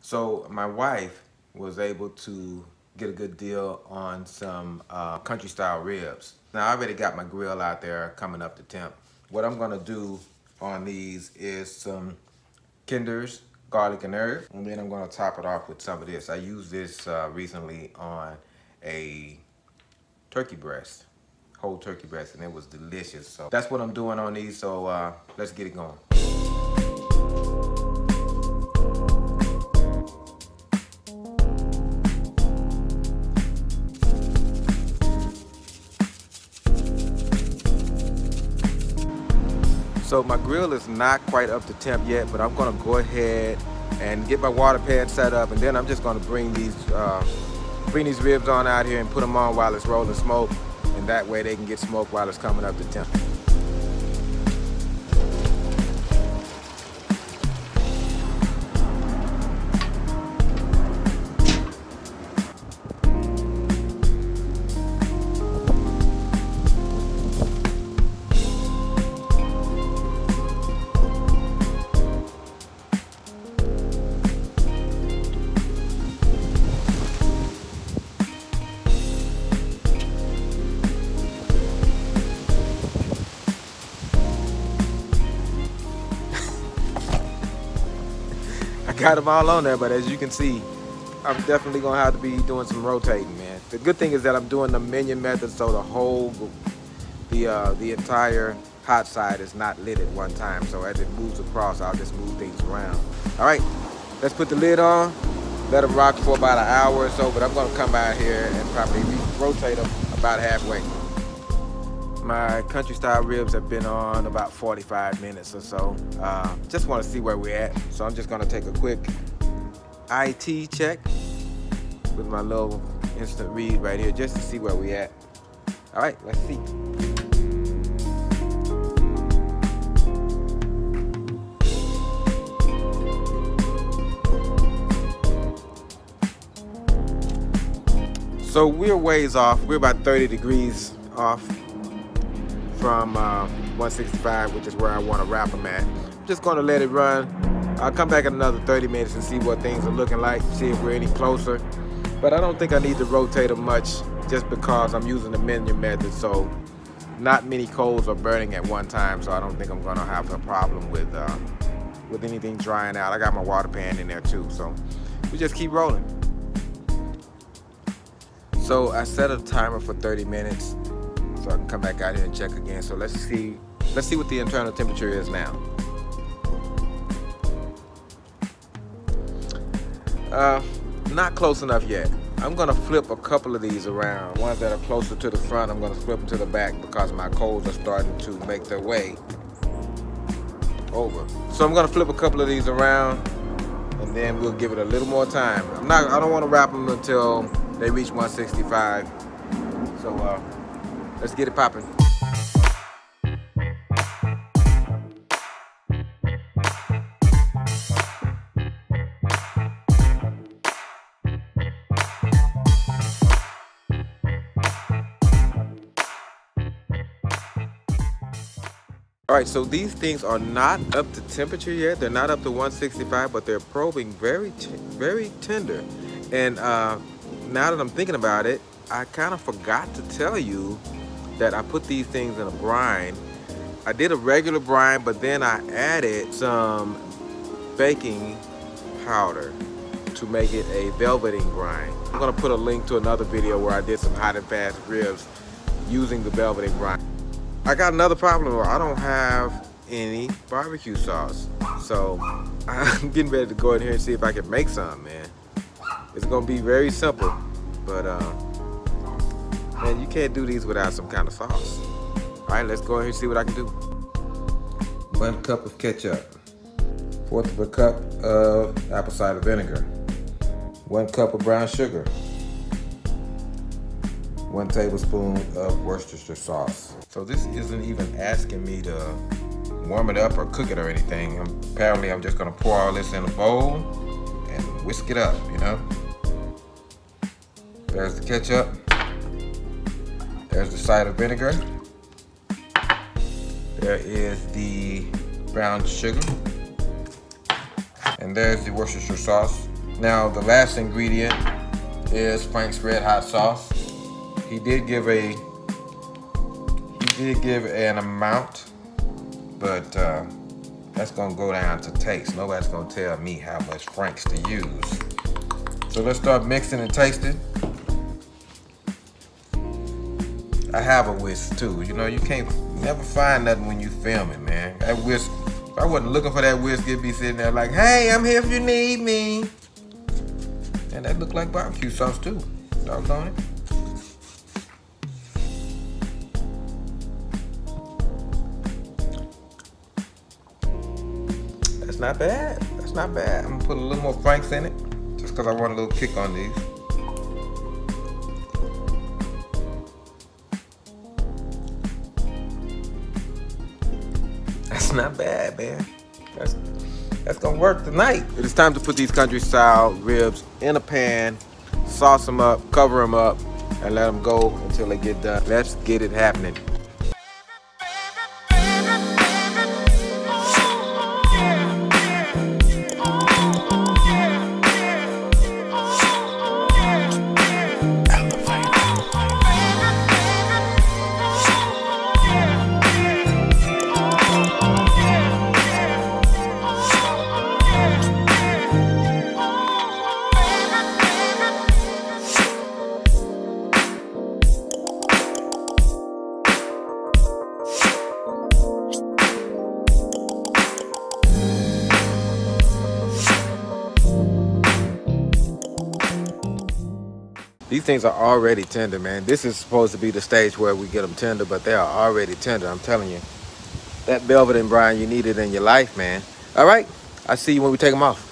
So my wife was able to get a good deal on some country style ribs. Now I already got my grill out there coming up to temp. What I'm gonna do on these is some Kinder's garlic and herb, and then I'm gonna top it off with some of this. I used this recently on a turkey breast, whole turkey breast, and it was delicious. So that's what I'm doing on these, so let's get it going. So my grill is not quite up to temp yet, but I'm gonna go ahead and get my water pad set up, and then I'm just gonna bring these ribs on out here and put them on while it's rolling smoke, and that way they can get smoked while it's coming up to temp. Got them all on there, but as you can see, I'm definitely gonna have to be doing some rotating, man. The good thing is that I'm doing the minion method, so the entire hot side is not lit at one time. So as it moves across, I'll just move things around. All right, let's put the lid on, let them rock for about an hour or so, but I'm gonna come out here and probably rotate them about halfway. My country style ribs have been on about 45 minutes or so. Just want to see where we're at. So I'm just going to take a quick IT check with my little instant read right here just to see where we're at. All right, let's see. So we're ways off. We're about 30 degrees off from 165, which is where I want to wrap them at. I'm just going to let it run. I'll come back in another 30 minutes and see what things are looking like, see if we're any closer. But I don't think I need to rotate them much just because I'm using the minion method, so not many coals are burning at one time, so I don't think I'm going to have a problem with anything drying out. I got my water pan in there too, so we just keep rolling. So I set a timer for 30 minutes. So I can come back out here and check again. So let's see what the internal temperature is now. Not close enough yet. I'm gonna flip a couple of these around. Ones that are closer to the front, I'm gonna flip them to the back because my coals are starting to make their way over. So I'm gonna flip a couple of these around, and then we'll give it a little more time. I don't want to wrap them until they reach 165. So let's get it popping. All right, so these things are not up to temperature yet. They're not up to 165, but they're probing very tender. And now that I'm thinking about it, I kind of forgot to tell you that I put these things in a brine. I did a regular brine, but then I added some baking powder to make it a velveting brine. I'm gonna put a link to another video where I did some hot and fast ribs using the velveting brine. I got another problem where I don't have any barbecue sauce. So I'm getting ready to go in here and see if I can make some, man. It's gonna be very simple, but man, you can't do these without some kind of sauce. All right, let's go in here and see what I can do. 1 cup of ketchup, 1/4 of a cup of apple cider vinegar, 1 cup of brown sugar, 1 tablespoon of Worcestershire sauce. So this isn't even asking me to warm it up or cook it or anything. Apparently I'm just gonna pour all this in a bowl and whisk it up, you know? There's the ketchup. There's the cider vinegar. There is the brown sugar. And there's the Worcestershire sauce. Now the last ingredient is Frank's Red Hot sauce. He did give an amount, but that's gonna go down to taste. Nobody's gonna tell me how much Frank's to use. So let's start mixing and tasting. I have a whisk too. You know, you can't never find nothing when you filming, man. That whisk, if I wasn't looking for that whisk, it'd be sitting there like, hey, I'm here if you need me. And that looked like barbecue sauce too. Doggone it. That's not bad. That's not bad. I'm gonna put a little more Frank's in it, just because I want a little kick on these. That's not bad, man. That's gonna work tonight. It is time to put these country style ribs in a pan, sauce them up, cover them up, and let them go until they get done. Let's get it happening. These things are already tender, man. This is supposed to be the stage where we get them tender, but they are already tender. I'm telling you, that velvet and brine, you need it in your life, man. All right, I'll see you when we take them off.